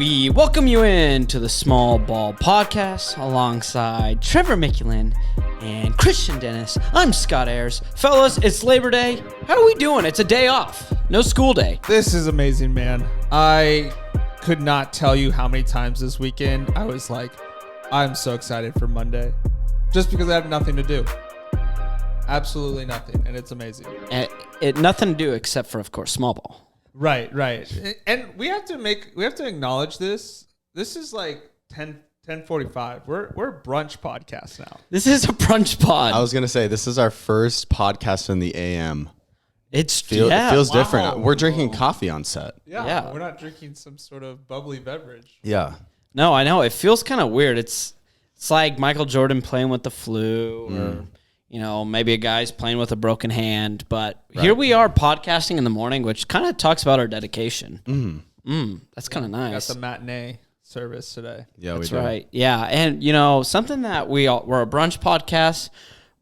We welcome you in to the Small Ball Podcast alongside Trevor Mickulin and Christian Dennis. I'm Scott Ayers. Fellas, it's Labor Day. How are we doing? It's a day off. No school day. This is amazing, man. I could not tell you how many times this weekend I was like, I'm so excited for Monday. Just because I have nothing to do. Absolutely nothing. And it's amazing. Nothing to do except for, of course, small ball. Right. And we have to acknowledge this. This is like 10:45. We're a brunch podcast now. This is a brunch pod. I was going to say, this is our first podcast in the AM. It feels different. We're drinking coffee on set. Yeah. We're not drinking some sort of bubbly beverage. Yeah. No, I know. It feels kind of weird. It's like Michael Jordan playing with the flu or... maybe a guy's playing with a broken hand, but Here we are podcasting in the morning, which kind of talks about our dedication. That's kind of nice. We got the matinee service today. Yeah, that's right. Yeah, and something that we're a brunch podcast.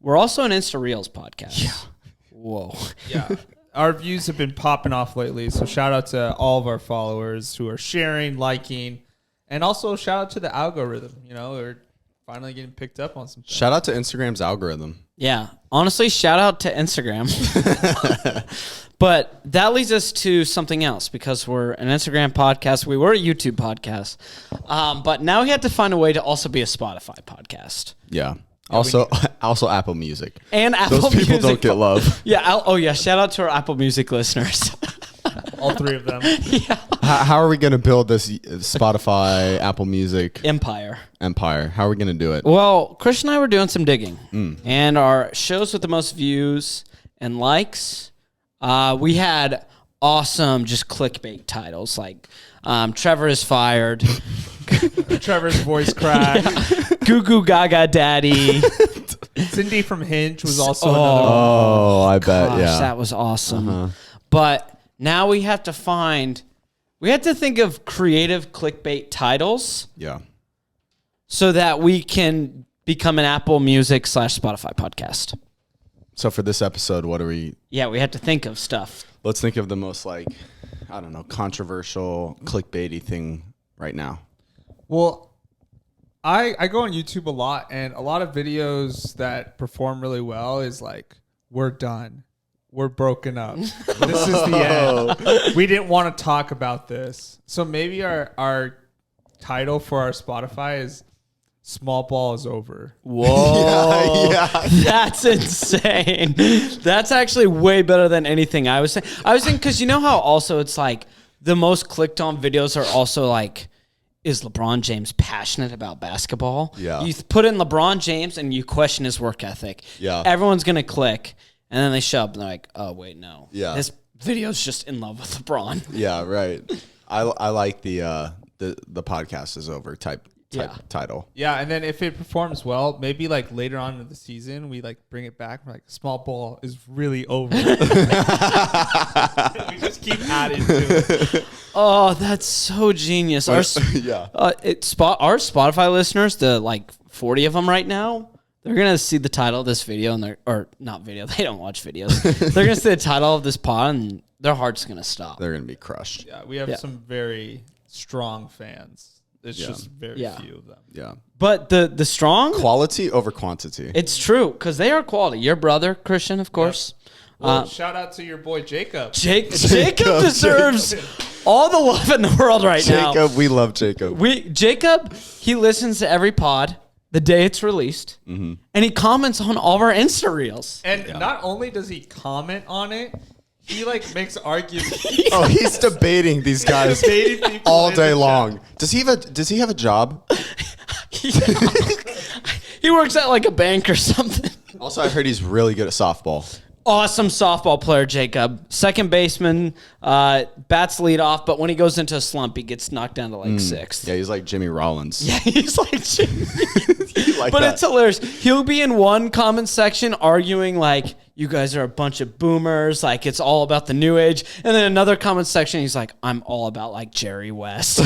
We're also an Insta Reels podcast. Yeah. Whoa. Yeah. Our views have been popping off lately, so shout out to all of our followers who are sharing, liking, and also shout out to the algorithm. We're finally getting picked up on some things. Shout out to Instagram's algorithm. Yeah. Honestly, shout out to Instagram. But that leads us to something else because we're an Instagram podcast. We were a YouTube podcast. But now we have to find a way to also be a Spotify podcast. Yeah. Also Apple Music. And Apple Music. Those people don't get love. Yeah. Shout out to our Apple Music listeners. All three of them. Yeah. How are we going to build this Spotify, Apple Music empire? How are we going to do it? Well, Chris and I were doing some digging. And our shows with the most views and likes, we had awesome just clickbait titles like Trevor is fired. Trevor's voice cracked. Yeah. Goo Goo Gaga Daddy. Cindy from Hinge was also another one. Oh, I bet, yeah. That was awesome. But now we have to think of creative clickbait titles. Yeah. So that we can become an Apple Music / Spotify podcast. So for this episode, what are we? Yeah, we have to think of stuff. Let's think of the most controversial clickbaity thing right now. Well, I go on YouTube a lot, and a lot of videos that perform really well is like, we're done. We're broken up. This is the end. We didn't want to talk about this. So maybe our title for our Spotify is Small Ball is Over. Whoa. Yeah. That's insane. That's actually way better than anything I was saying. I was thinking, because you know how also it's like the most clicked on videos are also like, is LeBron James passionate about basketball? Yeah. You put in LeBron James and you question his work ethic. Yeah. Everyone's going to click. And then they show up and they're like, oh, wait, no. Yeah. This video's just in love with LeBron. Yeah, right. I like the podcast is over type title. Yeah, and then if it performs well, maybe like later on in the season, we like bring it back. We're like, Small Ball is really over. We just keep adding to it. Oh, that's so genius. Our Spotify listeners, the like 40 of them right now, they're going to see the title of this video and they don't watch videos. They're going to see the title of this pod and their heart's going to stop. They're going to be crushed. Yeah, we have some very strong fans. It's just very few of them. Yeah. But the strong... Quality over quantity. It's true, because they are quality. Your brother, Christian, of course. Yep. Well, shout out to your boy, Jacob. Jacob deserves all the love in the world now. Jacob, we love Jacob. Jacob, he listens to every pod the day it's released, and he comments on all of our Insta Reels. And not only does he comment on it, he like makes arguments. Oh, he's debating these guys all day long. Does he have a job? He works at like a bank or something. Also, I heard he's really good at softball. Awesome softball player, Jacob. Second baseman, bats lead off, but when he goes into a slump, he gets knocked down to like sixth. Yeah, he's like Jimmy Rollins. Yeah, he's like Jimmy. But it's hilarious. He'll be in one comment section arguing like, you guys are a bunch of boomers, like it's all about the new age. And then another comment section, he's like, I'm all about like Jerry West.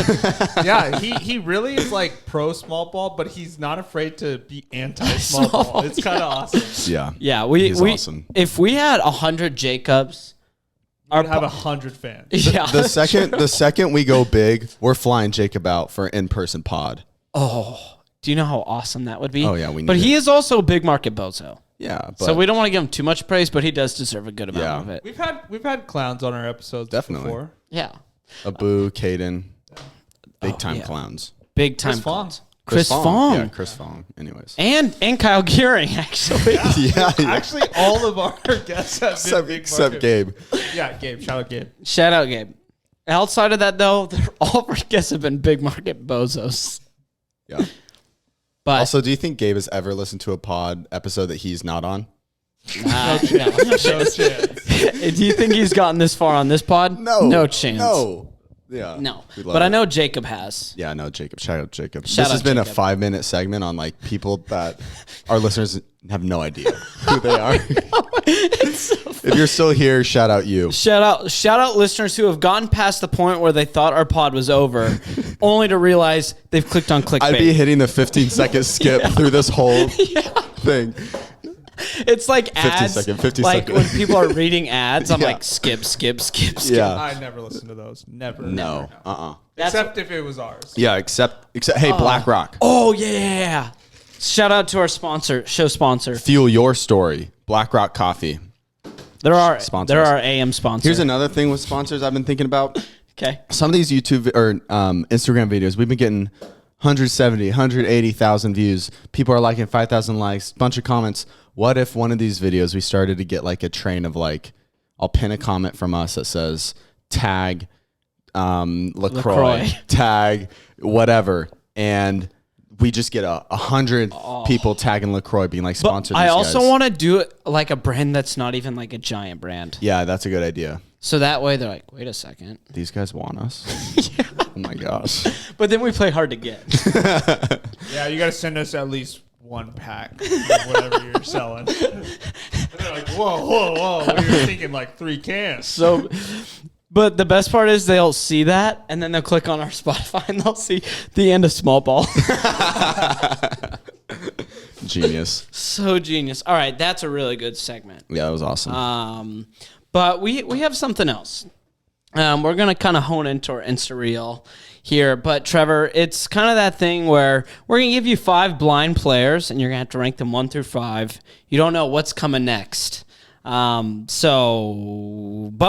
Yeah, he really is like pro small ball, but he's not afraid to be anti small ball. It's kind of awesome. Yeah. Yeah, he's awesome. If we had 100 Jacobs I'd have 100 fans. Yeah. The second we go big, we're flying Jacob out for an in-person pod. Oh, do you know how awesome that would be? Oh, yeah, we need But he it. is also a big market bozo. Yeah, but So we don't want to give him too much praise, but he does deserve a good amount of it. We've had clowns on our episodes Definitely. before. Yeah. Abu, Caden, big time clowns. Big time Chris Fong. clowns. Chris Fong. Yeah, Chris Fong. Anyways. And Kyle Gearing, actually. yeah. Actually, all of our guests have been big Except market. Gabe. Yeah, Gabe. Shout out Gabe. Shout out, Gabe. Outside of that, though, all of our guests have been big market bozos. Yeah. But Also, do you think Gabe has ever listened to a pod episode that he's not on? no chance. No chance. Do you think he's gotten this far on this pod? No chance. No. Yeah. No. We love But I it. know Jacob has. Yeah, no, Jacob. Shout out Jacob. Shout This has out been Jacob. a 5-minute segment on like people that our listeners have no idea who they are. If you're still here, shout out you. Shout out listeners who have gotten past the point where they thought our pod was over, only to realize they've clicked on clickbait. I'd be hitting the 15-second skip through this whole thing. It's like ads. 50 like second. when people are reading ads, I'm Yeah. like skip. Yeah. I never listen to those. Never. No. Never. Except if it was ours. Yeah, except hey, BlackRock. Oh yeah. Shout out to our show sponsor. Fuel your story. BlackRock Coffee. There are Sponsors. AM sponsors. Here's another thing with sponsors I've been thinking about. Okay. Some of these YouTube or Instagram videos, we've been getting 170, 180,000 views. People are liking 5,000 likes, bunch of comments. What if one of these videos we started to get like a train of like, I'll pin a comment from us that says tag LaCroix, tag whatever, and we just get 100 people tagging LaCroix being like sponsored. I also want to do it like a brand that's not even like a giant brand. Yeah, that's a good idea. So that way they're like, wait a second. These guys want us. Yeah. Oh my gosh. But then we play hard to get. Yeah, you got to send us at least one pack of whatever you're selling. And they're like, whoa. What are you thinking? Like 3 cans. So, but the best part is they'll see that and then they'll click on our Spotify and they'll see the end of Small Ball. Genius. So genius. All right, that's a really good segment. Yeah, that was awesome. But we have something else. We're going to kind of hone into our Insta Reel here. But, Trevor, it's kind of that thing where we're going to give you 5 blind players, and you're going to have to rank them 1 through 5. You don't know what's coming next. But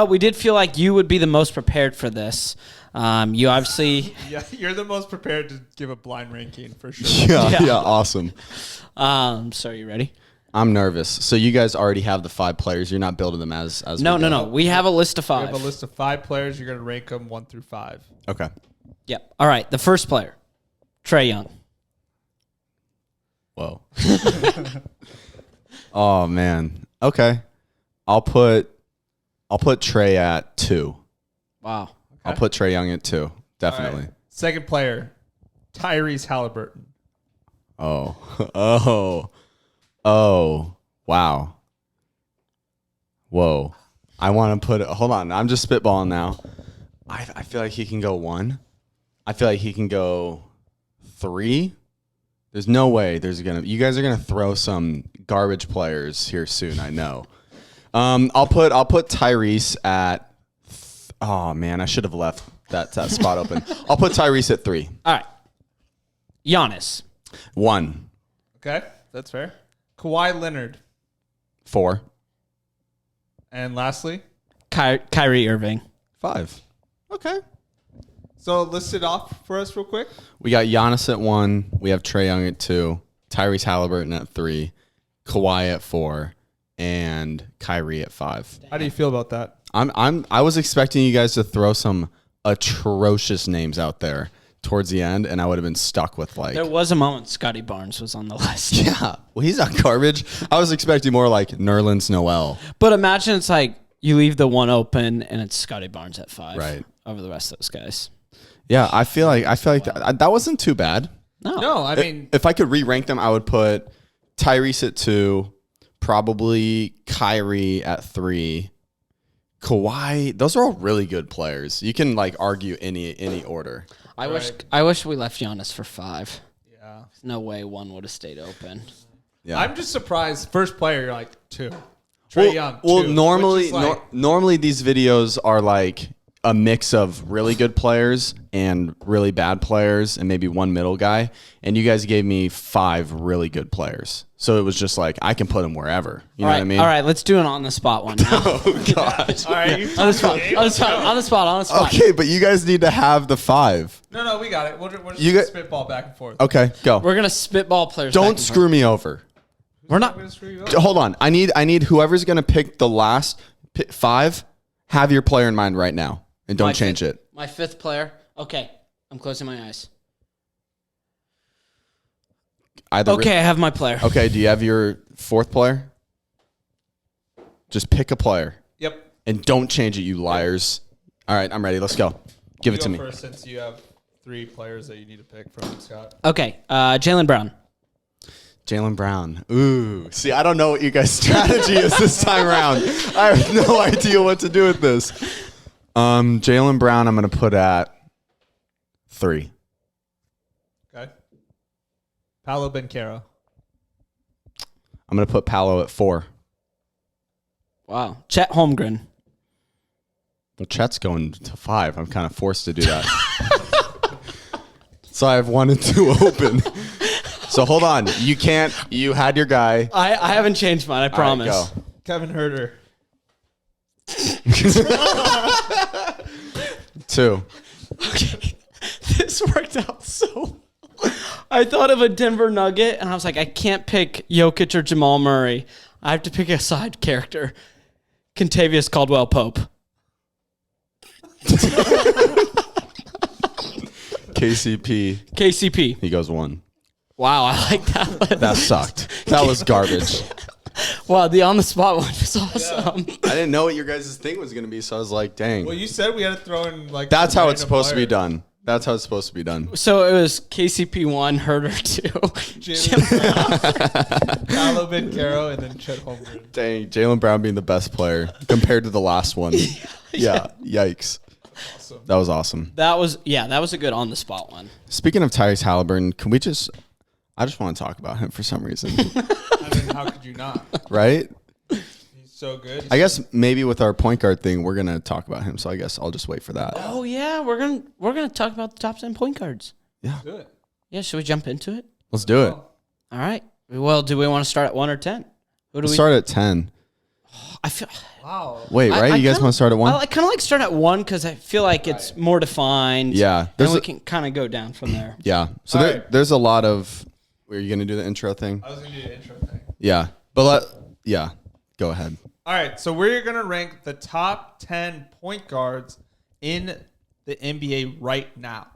we did feel like you would be the most prepared for this. You obviously... Yeah, you're the most prepared to give a blind ranking for sure. Yeah, awesome. So are you ready? I'm nervous. So you guys already have the 5 players. You're not building them as No. We have a list of 5. We have a list of 5 players. You're going to rank them 1 through 5. Okay. Yep. All right. The first player, Trae Young. Whoa. Oh man. Okay. I'll put Trae at 2. Wow. Okay. I'll put Trae Young at 2. Definitely. All right. Second player, Tyrese Halliburton. Oh. Wow. Whoa. I want to hold on. I'm just spitballing now. I feel like he can go 1. I feel like he can go 3. There's no way you guys are gonna throw some garbage players here soon. I know. I'll put Tyrese at. Oh man, I should have left that spot open. I'll put Tyrese at 3. All right. Giannis. 1. Okay, that's fair. Kawhi Leonard. 4. And lastly, Kyrie Irving. 5. Okay. so list it off for us real quick. We got Giannis at 1. We have Trae Young at 2. Tyrese Halliburton at 3. Kawhi at 4. And Kyrie at 5. How do you feel about that? I was expecting you guys to throw some atrocious names out there towards the end, and I would have been stuck with like. There was a moment Scotty Barnes was on the list. Yeah, well, he's not garbage. I was expecting more like Nerlens Noel. But imagine it's like you leave the 1 open and it's Scotty Barnes at 5. Right. Over the rest of those guys. Yeah, I feel like that wasn't too bad. No, I mean, If I could re-rank them, I would put Tyrese at 2, probably Kyrie at 3, Kawhi. Those are all really good players. You can like argue any order. I wish we left Giannis for 5. yeah. There's no way 1 would have stayed open. Yeah, I'm just surprised. First player, you're like 2. Trae Young. Well, too, normally, which is like, normally these videos are like a mix of really good players and really bad players and maybe one middle guy. And you guys gave me 5 really good players. So it was just like, I can put them wherever. You know what I mean? All right, let's do an on the spot one now. Oh, gosh. all right, you on the spot. On the spot. Okay, but you guys need to have the 5. No, we got it. We're just You gonna got- spitball back and forth. Okay, go. We're gonna spitball players. back Don't and screw me over. We're I'm not. gonna screw you up. Hold on. I need whoever's going to pick the last 5, have your player in mind right now. And don't change it. My 5th player. Okay, I'm closing my eyes. Okay, I have my player. Okay, do you have your 4th player? Just pick a player. Yep. And don't change it, you liars. All right, I'm ready. Let's go. Give You it to go me. first, since you have 3 players that you need to pick from, Scott. Okay, Jaylen Brown. Jaylen Brown. Ooh. See, I don't know what you guys' strategy is this time around. I have no idea what to do with this. Jaylen Brown, I'm going to put at 3. Okay. Paolo Banchero. I'm going to put Paolo at 4. Wow, Chet Holmgren. Well, Chet's going to 5. I'm kind of forced to do that. So I have 1 and 2 open. So hold on. You can't. You had your guy. I haven't changed mine. I promise. All right, go. Kevin Herter. 2. Okay. This worked out so. I thought of a Denver Nugget, and I was like, I can't pick Jokic or Jamal Murray. I have to pick a side character. Contavious Caldwell Pope. KCP. He goes 1. Wow, I like that one. That sucked. That was garbage. Wow, the on the spot one was awesome. I didn't know what your guys' thing was going to be, so I was like, dang. Well, you said we had to throw in like. That's some how it's random supposed to be players. done. That's how it's supposed to be done. So it was KCP 1, Herter 2. Paolo Banchero and then Chet Holmgren. Dang, Jaylen Brown being the best player compared to the last one. Yeah, yikes. Awesome. That was awesome. That was a good on the spot one. Speaking of Tyrese Halliburton, can we just... I just want to talk about him for some reason. I mean, how could you not? Right? He's so good. I guess maybe with our point guard thing, we're going to talk about him, so I guess I'll just wait for that. Oh yeah, we're gonna talk about the top 10 point guards. Yeah. Do it. Yeah, should we jump into it? Let's do it. All right. Well, do we want to start at 1 or 10? Who do We'll we start at 10. I feel Wow. Wait, right? I You guys kinda- want to start at 1? I kind of like start at 1 because I feel like it's more defined. Yeah, and we a- can kind of go down from there. Yeah. So All there, right. there's a lot of... Are you going to do the intro thing? I was gonna do the intro thing. Yeah. But yeah, go ahead. All right, so we're gonna rank the top 10 point guards in the NBA right now.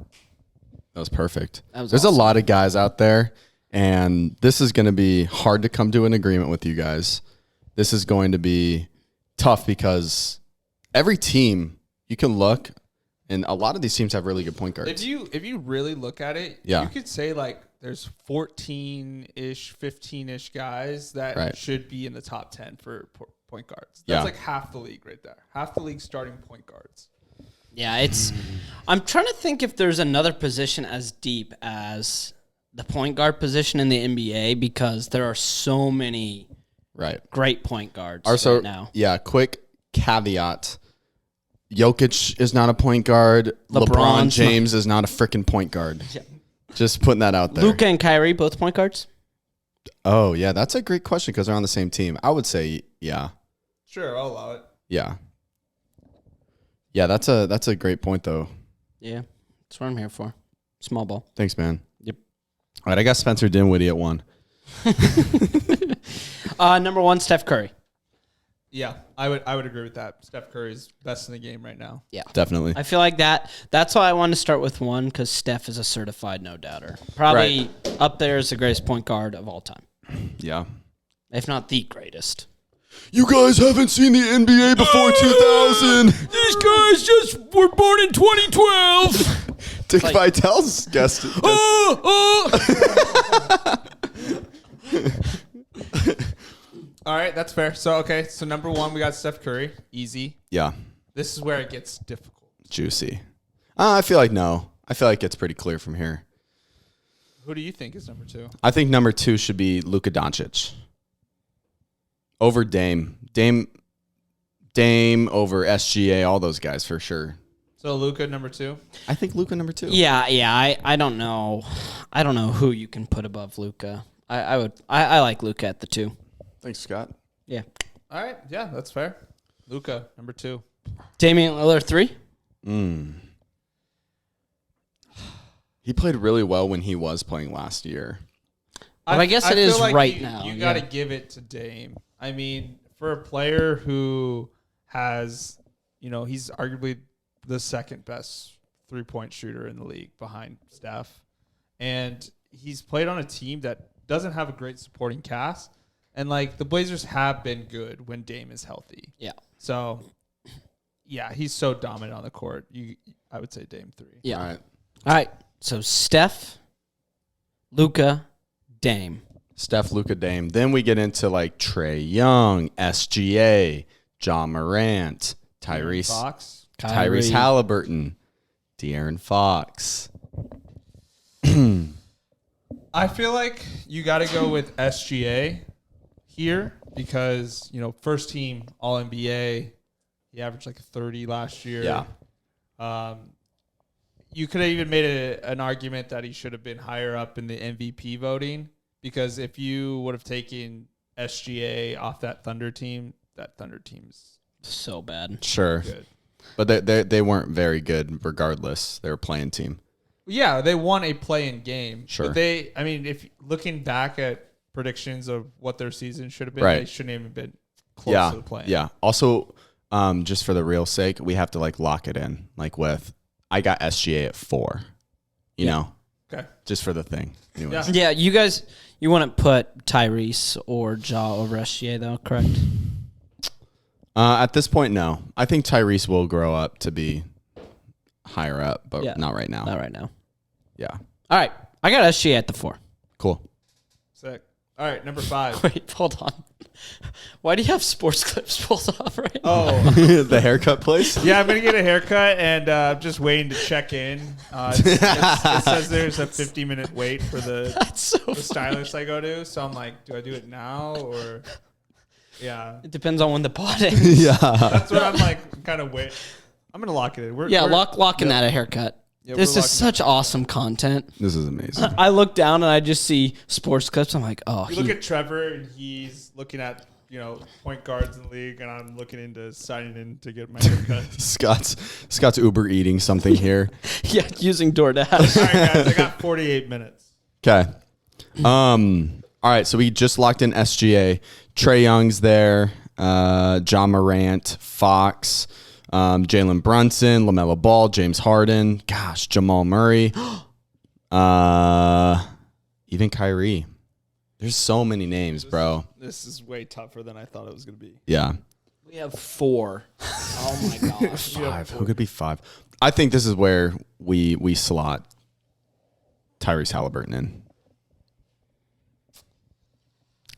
That was perfect. That was There's awesome. a lot of guys out there, and this is going to be hard to come to an agreement with you guys. This is going to be tough because every team you can look, and a lot of these teams have really good point guards. If you really look at it, Yeah. you could say like there's 14-ish, 15-ish guys that Right. should be in the top 10 for point guards. That's Yeah. like half the league right there. Half the league starting point guards. Yeah, it's. I'm trying to think if there's another position as deep as the point guard position in the NBA because there are so many Right. great point guards Also, right now. yeah, quick caveat. Jokic is not a point guard. LeBron's LeBron not- James is not a freaking point guard. Yeah. Just putting that out there. Luka and Kyrie, both point guards. Oh, yeah, that's a great question because they're on the same team. I would say, yeah. Sure, I'll allow it. Yeah. Yeah, that's a great point though. Yeah, that's what I'm here for. Small ball. Thanks, man. Yep. All right, I got Spencer Dinwiddie at 1. Number 1, Steph Curry. Yeah, I would agree with that. Steph Curry's best in the game right now. Yeah, Definitely. I feel like that's why I wanted to start with 1 because Steph is a certified no doubter. Probably up there as the greatest point guard of all time, Yeah. if not the greatest. You guys haven't seen the NBA before 2000. These guys just were born in 2012. Dick like- Vitale's guest. All right, that's fair. So number 1 we got Steph Curry, easy. Yeah, This is where it gets difficult. juicy. I feel like no. I feel like it's pretty clear from here. Who do you think is number 2? I think number 2 should be Luka Doncic. Over Dame over SGA, all those guys for sure. So Luka number 2. I think Luka number 2. Yeah. I don't know. I don't know who you can put above Luka. I like Luka at the 2. Thanks, Scott. Yeah. All right. Yeah, that's fair. Luka number 2. Damian Lillard 3. He played really well when he was playing last year. But I guess it is feel like right now. You got to give it to Dame. I mean, for a player who has, he's arguably the second best 3-point shooter in the league behind Steph. And he's played on a team that doesn't have a great supporting cast. And, the Blazers have been good when Dame is healthy. Yeah. So, yeah, he's so dominant on the court. I would say Dame 3. Yeah. All right. So Steph, Luka, Dame. Steph, Luka, Dame. Then we get into Trae Young, SGA, John Morant, Tyrese Halliburton, De'Aaron Fox. I feel like you got to go with SGA here because, first team All NBA. He averaged 30 last year. Yeah. You could have even made an argument that he should have been higher up in the MVP voting because if you would have taken SGA off that Thunder team's so bad. Sure. good. But they weren't very good regardless. They were playing team. Yeah, they won a play-in game. Sure. But if looking back at predictions of what their season should have been, Right. they shouldn't even been close to the play-in. Yeah. Also, just for the real sake, we have to lock it in. I got SGA at 4. You know? Okay. Just for the thing. Anyways. Yeah, you guys, you wouldn't put Tyrese or Ja over SGA though, correct? At this point, no. I think Tyrese will grow up to be higher up, but not right now. Not right now. Yeah. All right, I got SGA at the 4. Cool. Sick. All right, number 5. Wait, hold on. Why do you have sports clips pulled off right now? Oh, The haircut place? yeah, I'm going to get a haircut, and I'm just waiting to check in. It says there's a 50-minute wait for the stylist I go to, so I'm like, do I do it now or... Yeah. It depends on when the pod ends. Yeah. That's what I'm kind of wait. I'm going to lock it in. Locking that a haircut. Yeah, this is such awesome content. This is amazing. I look down and I just see sports clips. I'm like, oh. You look at Trevor, and he's looking at, point guards in the league, and I'm looking into signing in to get my haircut. Scott's Uber eating something here. Yeah, using DoorDash. All right, guys, I got 48 minutes. Okay. All right, so we just locked in SGA. Trae Young's there. John Morant, Fox, Jalen Brunson, LaMelo Ball, James Harden. Gosh, Jamal Murray. Even Kyrie. There's so many names, bro. This is way tougher than I thought it was going to be. Yeah. We have 4. Oh my gosh. 5. Who could be 5? I think this is where we slot Tyrese Halliburton in.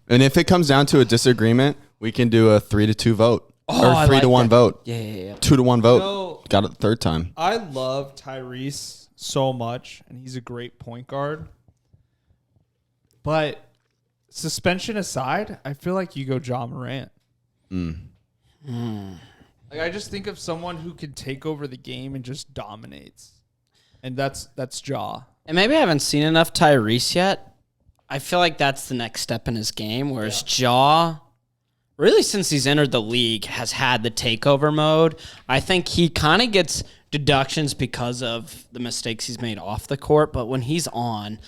And if it comes down to a disagreement, we can do a 3-2 vote. Or 3-1 vote. Yeah. 2-1 vote. Got it the third time. I love Tyrese so much, and he's a great point guard. But suspension aside, I feel like you go John Morant. I just think of someone who can take over the game and just dominates. And that's Ja. And maybe I haven't seen enough Tyrese yet. I feel like that's the next step in his game, whereas Ja, really since he's entered the league, has had the takeover mode. I think he kind of gets deductions because of the mistakes he's made off the court, but when he's on,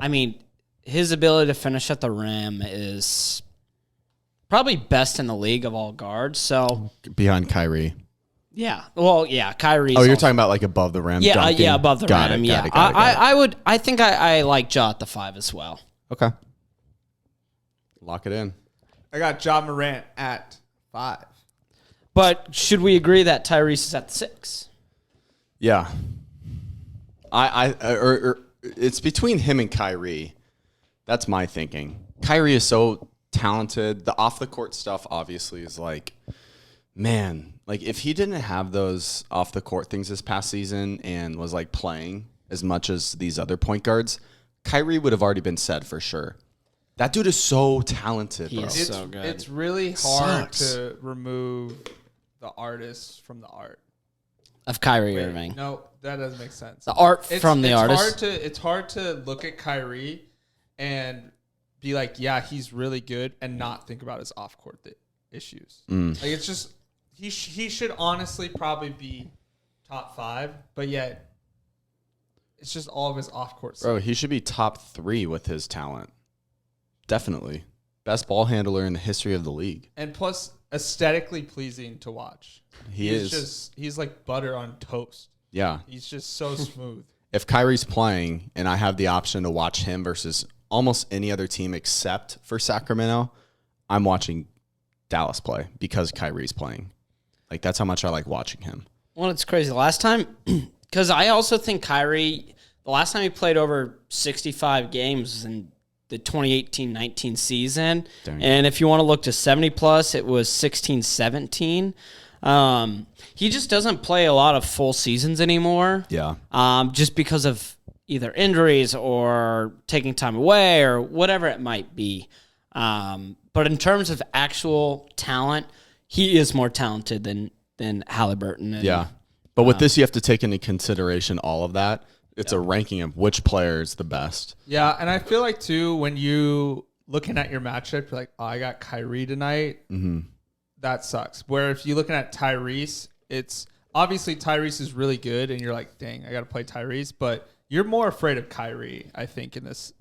I mean, his ability to finish at the rim is probably best in the league of all guards. So Behind Kyrie. yeah, well, yeah, Kyrie. Oh, you're talking about above the rim? Yeah, dunking? above the rim. Got it. I think I like Ja at the 5 as well. Okay. Lock it in. I got John Morant at 5. But should we agree that Tyrese is at the 6? Yeah. It's between him and Kyrie. That's my thinking. Kyrie is so talented. The off the court stuff obviously is man, if he didn't have those off the court things this past season and was playing as much as these other point guards, Kyrie would have already been set for sure. That dude is so talented, bro. He is so good. It's really hard Sucks. to remove the artist from the art. Of Kyrie Wait, Irving. no, that doesn't make sense. The art from the artist. It's hard to look at Kyrie and be like, yeah, he's really good, and not think about his off-court issues. Like, it's just he should honestly probably be top 5, but yet it's just all of his off-court stuff. Bro, he should be top 3 with his talent. Definitely. Best ball handler in the history of the league. And plus, aesthetically pleasing to watch. He's like butter on toast. Yeah. He's just so smooth. If Kyrie's playing and I have the option to watch him versus almost any other team except for Sacramento, I'm watching Dallas play because Kyrie's playing. Like, that's how much I like watching him. Well, it's crazy. The last time, because I also think Kyrie, the last time he played over 65 games was in the 2018-19 season. Dang. And if you want to look to 70-plus, it was 16-17. He just doesn't play a lot of full seasons anymore. Yeah. Just because of either injuries or taking time away or whatever it might be. But in terms of actual talent, he is more talented than Halliburton. And, Yeah. But with this, you have to take into consideration all of that. It's a ranking of which player is the best. Yeah, and I feel like, too, when you looking at your matchup, you're like, oh, I got Kyrie tonight. Mm-hmm. That sucks. Where if you're looking at Tyrese, it's obviously Tyrese is really good, and you're like, dang, I got to play Tyrese. But you're more afraid of Kyrie, I think, in this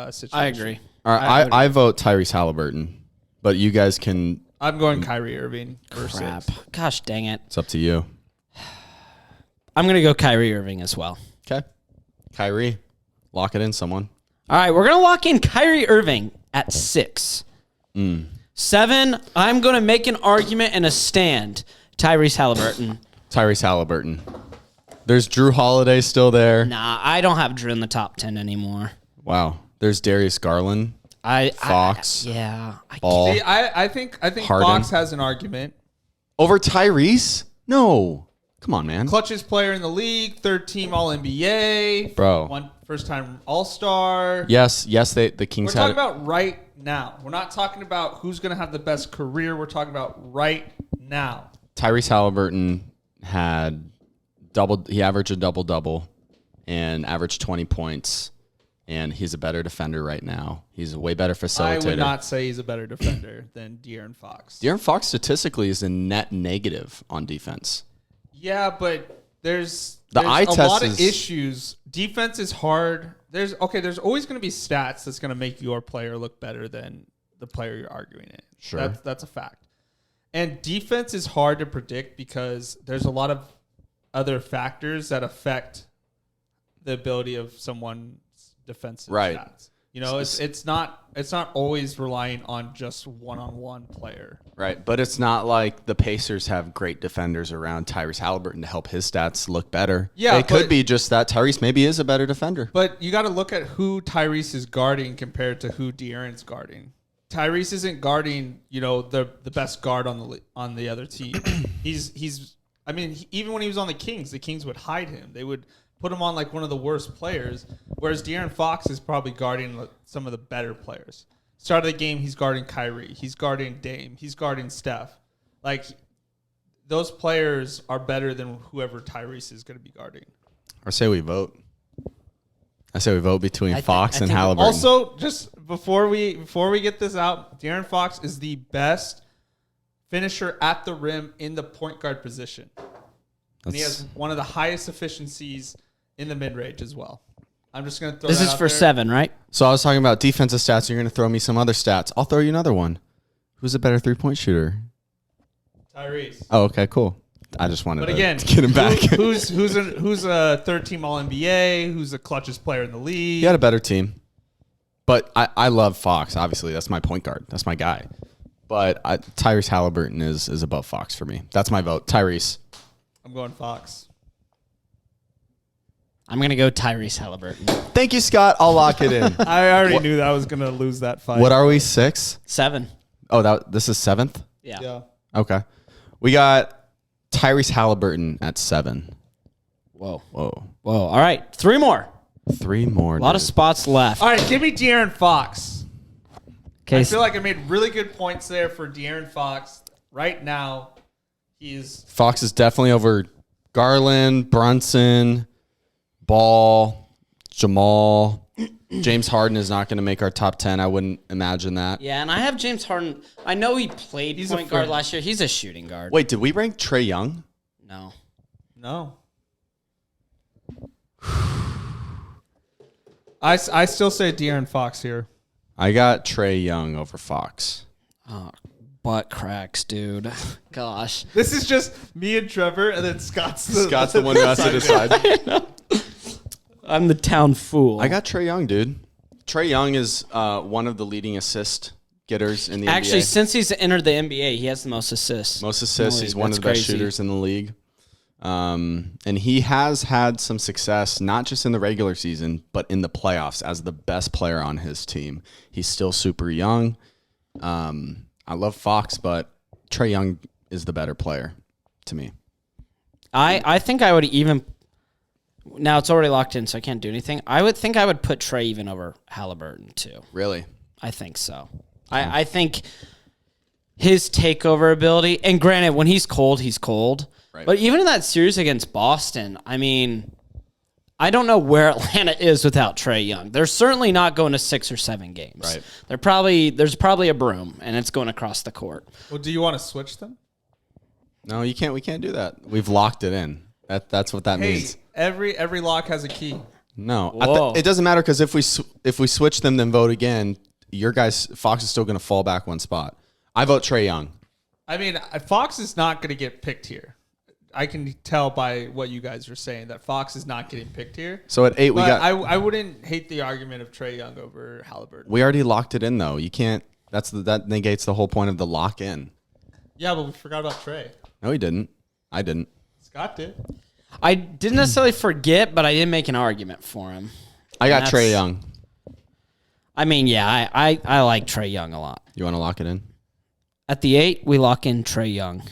situation. I agree. All right, I vote Tyrese Halliburton, but you guys can. I'm going Kyrie Irving. Crap. Gosh dang it. It's up to you. I'm going to go Kyrie Irving as well. Okay. Kyrie, lock it in, someone. All right, we're going to lock in Kyrie Irving at 6. 7, I'm going to make an argument and a stand. Tyrese Halliburton. Tyrese Halliburton. There's Drew Holiday still there. Nah, I don't have Drew in the top 10 anymore. Wow. There's Darius Garland. Fox. Ball. See, I think Harden. Fox has an argument. Over Tyrese? No. Come on, man. Clutchest player in the league, 3rd-team All-NBA. Bro. First-time All-Star. Yes, the Kings We're had talking about right now. We're not talking about who's going to have the best career. We're talking about right now. Tyrese Halliburton had he averaged a double-double and averaged 20 points, and he's a better defender right now. He's a way better facilitator. I would not say he's a better defender than De'Aaron Fox. De'Aaron Fox statistically is a net negative on defense. Yeah, but there's eye a test lot of is- issues. Defense is hard. There's always going to be stats that's going to make your player look better than the player you're arguing it. Sure. That's a fact. And defense is hard to predict because there's a lot of other factors that affect the ability of someone's defensive stats. You know, it's not always relying on just one-on-one player. Right, but it's not like the Pacers have great defenders around Tyrese Halliburton to help his stats look better. Yeah, it could be just that Tyrese maybe is a better defender. But you got to look at who Tyrese is guarding compared to who De'Aaron's guarding. Tyrese isn't guarding, the best guard on the other team. Even when he was on the Kings would hide him. They would put him on like one of the worst players, whereas De'Aaron Fox is probably guarding some of the better players. Start of the game, he's guarding Kyrie. He's guarding Dame. He's guarding Steph. Like, those players are better than whoever Tyrese is going to be guarding. I say we vote between Fox and Halliburton. Also, just before we get this out, De'Aaron Fox is the best finisher at the rim in the point guard position. And he has one of the highest efficiencies in the mid-range as well. I'm just going to throw This that is out for there. 7, right? So I was talking about defensive stats. You're going to throw me some other stats. I'll throw you another one. Who's a better three-point shooter? Tyrese. Oh, okay, cool. I just wanted But again, to get him back. who's a 3rd-team All-NBA? Who's the clutchest player in the league? He had a better team. But I love Fox. Obviously, that's my point guard. That's my guy. But Tyrese Halliburton is above Fox for me. That's my vote. Tyrese. I'm going Fox. I'm going to go Tyrese Halliburton. Thank you, Scott. I'll lock it in. I already knew that I was going to lose that fight. What are we, 6? 7. Oh, this is 7th? Yeah. Okay. We got Tyrese Halliburton at 7. Whoa. Whoa. All right. 3 more. 3 more. A lot of spots left. All right, give me De'Aaron Fox. I feel like I made really good points there for De'Aaron Fox. Right now, Fox is definitely over Garland, Brunson, Ball, Jamal. James Harden is not going to make our top 10. I wouldn't imagine that. Yeah, and I have James Harden. I know he played point guard last year. He's a shooting guard. Wait, did we rank Trae Young? No. I still say De'Aaron Fox here. I got Trae Young over Fox. Oh, butt cracks, dude. Gosh. This is just me and Trevor, and then Scott's the one who has to decide. I'm the town fool. I got Trae Young, dude. Trae Young is one of the leading assist getters in the NBA. Actually, since he's entered the NBA, he has the most assists. He's one of the best shooters in the league. And he has had some success, not just in the regular season, but in the playoffs as the best player on his team. He's still super young. I love Fox, but Trae Young is the better player to me. I think I would even... Now, it's already locked in, so I can't do anything. I would put Trae even over Halliburton, too. Really? I think so. I think his takeover ability... And granted, when he's cold, he's cold. Right. But even in that series against Boston, I mean, I don't know where Atlanta is without Trae Young. They're certainly not going to 6 or 7 games. Right. There's probably a broom, and it's going across the court. Well, do you want to switch them? No, you can't. We can't do that. We've locked it in. That's what that means. Every lock has a key. No, it doesn't matter because if we switch them, then vote again. Your guys, Fox is still going to fall back one spot. I vote Trae Young. I mean, Fox is not going to get picked here. I can tell by what you guys are saying that Fox is not getting picked here. So at 8, we got. I wouldn't hate the argument of Trae Young over Halliburton. We already locked it in, though. You can't. That negates the whole point of the lock in. Yeah, but we forgot about Trae. No, he didn't. I didn't. Scott did. I didn't necessarily forget, but I didn't make an argument for him. I got Trae Young. I mean, yeah, I like Trae Young a lot. You want to lock it in? At the 8, we lock in Trae Young.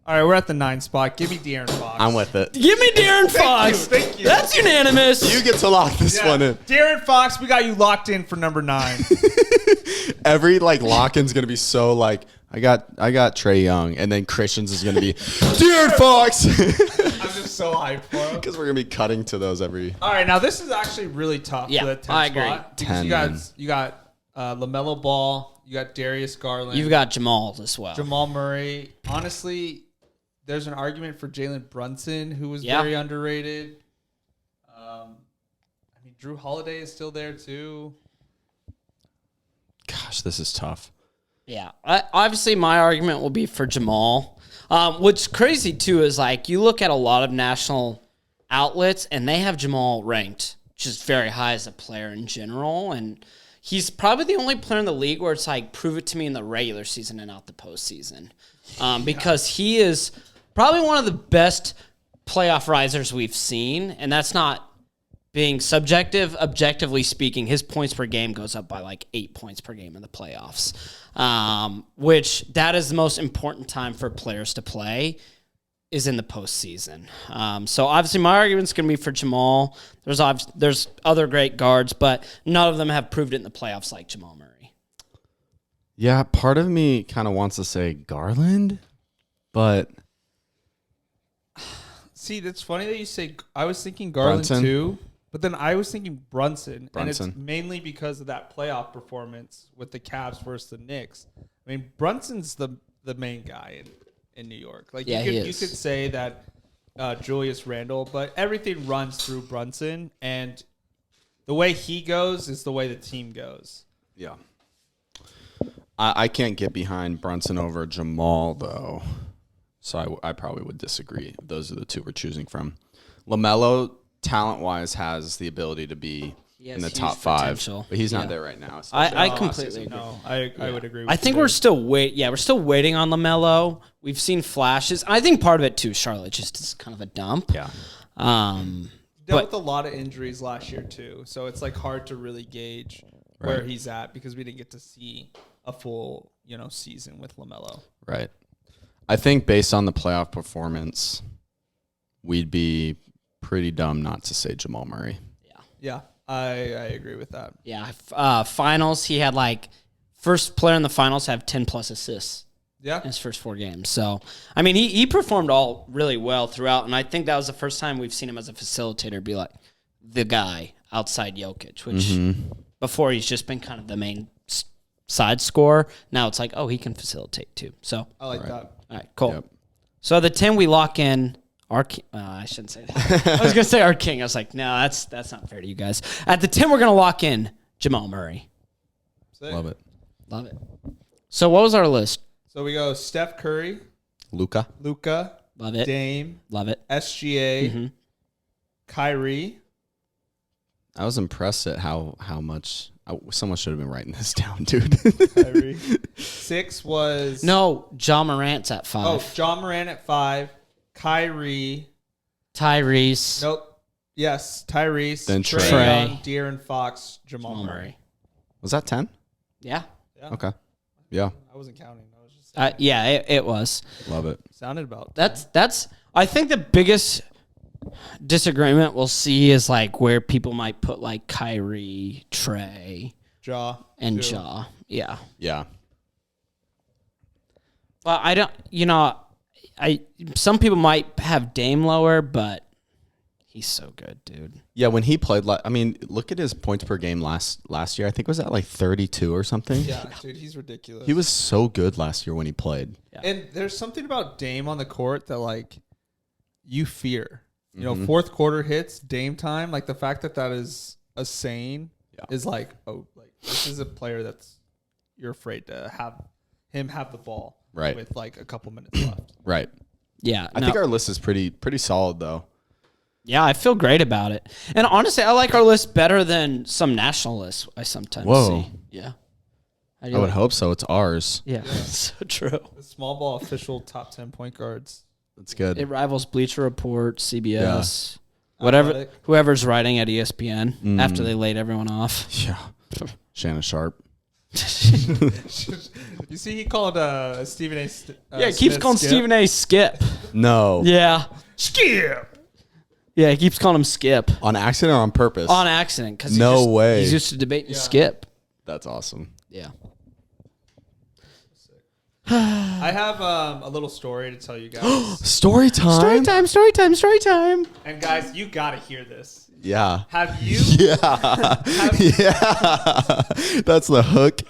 All right, we're at the 9 spot. Give me De'Aaron Fox. I'm with it. Give me De'Aaron Fox. Thank you. That's unanimous. You get to lock this one in. De'Aaron Fox, we got you locked in for number 9. Every lock-in's gonna be so I got Trae Young, and then Christian's is gonna be De'Aaron Fox. I'm just so hyped for him because we're gonna be cutting to those every. All right, now this is actually really tough. Yeah, for the 10th I agree. Spot because you got LaMelo Ball, you got Darius Garland, You've got Jamal as well. Jamal Murray. Honestly, there's an argument for Jalen Brunson, who was very underrated. I mean, Drew Holiday is still there too. Gosh, this is tough. Yeah. Obviously, my argument will be for Jamal. What's crazy, too, is you look at a lot of national outlets, and they have Jamal ranked just very high as a player in general. And he's probably the only player in the league where it's prove it to me in the regular season and not the postseason. Because he is probably one of the best playoff risers we've seen, and that's not being subjective. Objectively speaking, his points per game goes up by 8 points per game in the playoffs, which that is the most important time for players to play is in the postseason. So obviously my argument's going to be for Jamal. There's other great guards, but none of them have proved it in the playoffs like Jamal Murray. Yeah, part of me kind of wants to say Garland, but... See, that's funny that you say. I was thinking Garland Brunson. too, but then I was thinking Brunson, and it's Brunson. mainly because of that playoff performance with the Cavs versus the Knicks. I mean, Brunson's the main guy in New York. Yeah, you he could is. say that Julius Randle, but everything runs through Brunson, and the way he goes is the way the team goes. Yeah. I can't get behind Brunson over Jamal, though. So I probably would disagree. Those are the two we're choosing from. LaMelo, talent-wise, has the ability to be in the top 5. potential. But he's not there right now. So I completely agree. No, I would agree with I think you we're still we're still waiting on LaMelo. We've seen flashes. I think part of it too, Charlotte just is kind of a dump. Yeah. dealt but- with a lot of injuries last year too, so it's hard to really gauge where he's at because we didn't get to see a full season with LaMelo. Right. I think based on the playoff performance, we'd be pretty dumb not to say Jamal Murray. Yeah, I agree with that. Yeah. Finals, he had first player in the finals to have 10 plus assists Yeah. in his first 4 games. So, I mean, he performed all really well throughout, and I think that was the first time we've seen him as a facilitator be like the guy outside Jokic, which before he's just been kind of the main side scorer. Now it's like, oh, he can facilitate too. So I like that. all right, cool. Yep. So the 10 we lock in. I shouldn't say that. I was gonna say our king. I was like, no, that's not fair to you guys. At the 10, we're gonna lock in Jamal Murray. Sick. Love it. Love it. So what was our list? So we go Steph Curry, Luka. Luka, Love it. Dame, Love it. SGA, Kyrie. I was impressed at how much someone should have been writing this down, dude. Kyrie. 6 was No, John Morant's at 5. Oh, John Moran at 5. Kyrie. Tyrese. Nope. Yes, Tyrese. Then Trae Trae. Young, De'Aaron Fox, Jamal Jamal Murray. Murray. Was that 10? Yeah. Yeah. Okay. Yeah. I wasn't counting. I was just saying. Yeah, it was. Love it. Sounded about That's. I think the biggest disagreement we'll see is like where people might put like Kyrie, Trey, Ja and too. Ja. Yeah. Yeah. Well, I don't. Some people might have Dame lower, but he's so good, dude. Yeah, when he played, I mean, look at his points per game last year. I think it was at like 32 or something. Yeah, dude, he's ridiculous. He was so good last year when he played. Yeah. And there's something about Dame on the court that like you fear. You know, Mhm. fourth quarter hits, Dame time, like the fact that is a saying is like, oh, like this is a player that's you're afraid to have him have the ball Right. with like a couple minutes left. Right. Yeah. I think our list is pretty solid though. Yeah, I feel great about it. And honestly, I like our list better than some national lists I sometimes Whoa. see. Yeah. How do I you would like- hope so. It's ours. Yeah, so true. The small ball official top 10 point guards. That's good. It rivals Bleacher Report, CBS, whatever, Athletic. whoever's writing at ESPN after they laid everyone off. Yeah. Shannon Sharp. You see, he called Stephen A. Yeah, he keeps Smith calling Skip. Stephen A. Skip. No. Yeah. Skip. Yeah, he keeps calling him Skip On accident or on purpose? on accident. Cause No way. He's used to debating Skip. That's awesome. Yeah. I have a little story to tell you guys. Story time. Story time, story time, story time. And guys, you got to hear this. Yeah. Have you? Yeah. Yeah. That's the hook.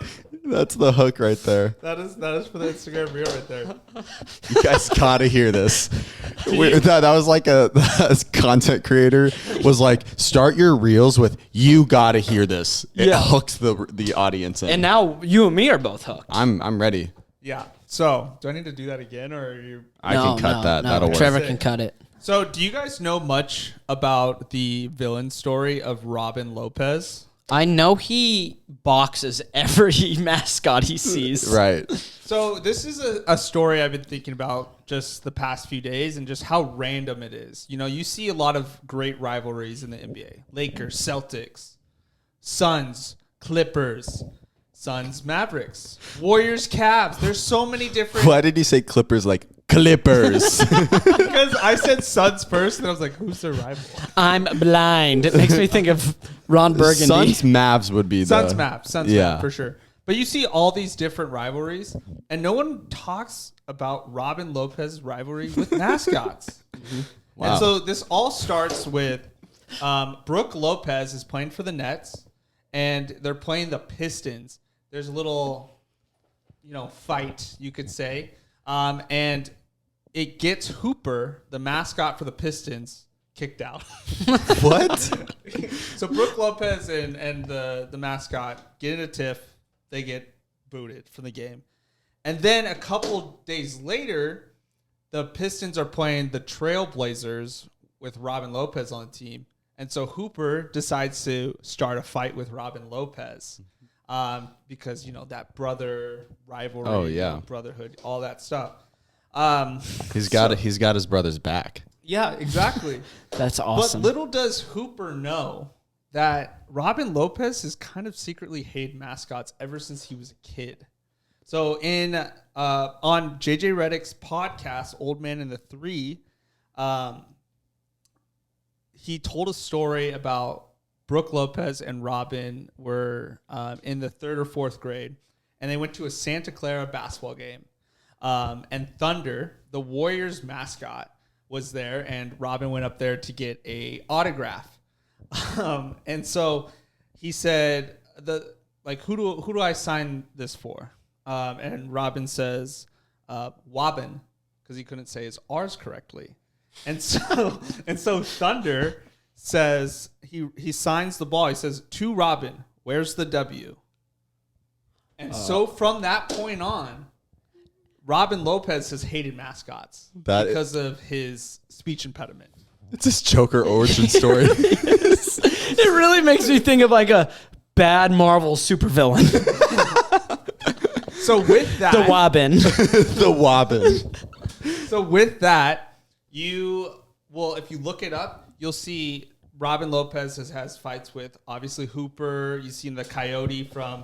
That's the hook right there. That is for the Instagram reel right there. You guys gotta hear this. That was like a content creator was like, start your reels with "you gotta hear this." It Yeah. hooks the audience in. And now you and me are both hooked. I'm ready. Yeah. So, do I need to do that again, or are you? I can cut that. No, That'll work. Trevor can cut it. So, do you guys know much about the villain story of Robin Lopez? I know he boxes every mascot he sees. Right. So this is a story I've been thinking about just the past few days and just how random it is. You know, you see a lot of great rivalries in the NBA. Lakers, Celtics, Suns, Clippers, Suns, Mavericks, Warriors, Cavs. There's so many different... Why did you say Clippers like Clippers? Because I said Suns first and I was like, who's their rival? I'm blind. It makes me think of Ron Burgundy. Suns Mavs would be Suns, the Mavs. Suns, Yeah. Mavs, for sure. But you see all these different rivalries and no one talks about Robin Lopez's rivalry with mascots. Wow. And so this all starts with Brooke Lopez is playing for the Nets, and they're playing the Pistons. There's a little, fight, you could say. And it gets Hooper, the mascot for the Pistons, kicked out. What? So Brooke Lopez and the mascot get in a tiff. They get booted from the game. And then a couple days later, the Pistons are playing the Trailblazers with Robin Lopez on the team. And so Hooper decides to start a fight with Robin Lopez because, that brother rivalry, Oh, yeah. brotherhood, all that stuff. He's got his brother's back. Yeah, exactly. That's awesome. But little does Hooper know that Robin Lopez has kind of secretly hated mascots ever since he was a kid. So on JJ Redick's podcast, Old Man and the Three, he told a story about Brooke Lopez and Robin were in the 3rd or 4th grade, and they went to a Santa Clara basketball game. And Thunder, the Warriors mascot, was there, and Robin went up there to get a autograph. And so he said, who do I sign this for? And Robin says, Wobbin, because he couldn't say his R's correctly. And so Thunder says he signs the ball. He says, to Robin, where's the W? And so from that point on, Robin Lopez has hated mascots because of his speech impediment. It's this Joker origin story. It really makes me think of like a bad Marvel supervillain. So with that, The Wobbin. The Wobbin. So with that, if you look it up, you'll see Robin Lopez has fights with obviously Hooper. You've seen the Coyote from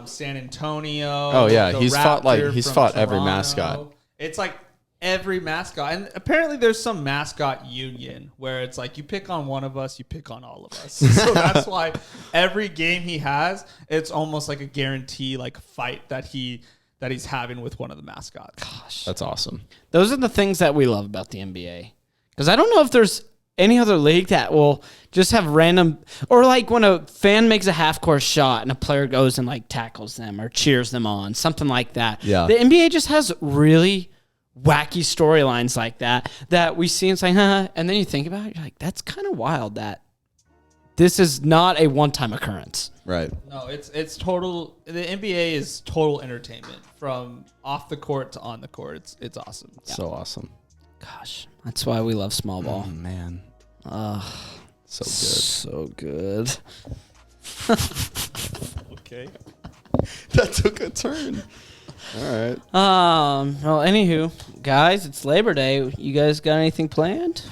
San Antonio. Oh yeah, the he's Raptor fought from every Toronto. mascot. It's like every mascot, and apparently there's some mascot union where it's like you pick on one of us, you pick on all of us. So that's why every game he has, it's almost like a guarantee, like fight that he's having with one of the mascots. Gosh, That's awesome. those are the things that we love about the NBA. Because I don't know if there's any other league that will just have random, or like when a fan makes a half-court shot and a player goes and like tackles them or cheers them on, something like that. Yeah. The NBA just has really wacky storylines like that we see and it's like, huh, and then you think about it, you're like, that's kind of wild that this is not a one-time occurrence. Right. No, it's total. The NBA is total entertainment from off the court to on the court. It's awesome. So awesome. Gosh, that's why we love small ball. Oh man. So good. So good. Okay. That took a turn. All right. Well, anywho, guys, it's Labor Day. You guys got anything planned?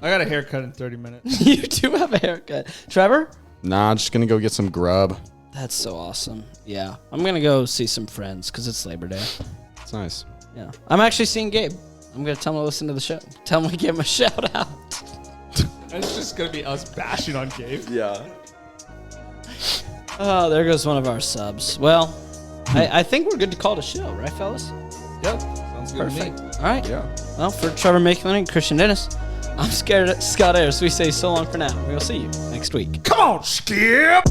I got a haircut in 30 minutes. You do have a haircut. Trevor? Nah, just gonna go get some grub. That's so awesome. Yeah. I'm going to go see some friends because it's Labor Day. It's nice. Yeah. I'm actually seeing Gabe. I'm going to tell him to listen to the show. Tell him we give him a shout out. It's just going to be us bashing on Gabe. Yeah. Oh, there goes one of our subs. Well, I think we're good to call it a show, right, fellas? Yep. Sounds good Perfect. to me. All right. Yeah. Well, for Trevor Makelin and Christian Dennis, I'm Scott Ayers. We say so long for now. We'll see you next week. Come on, Skip!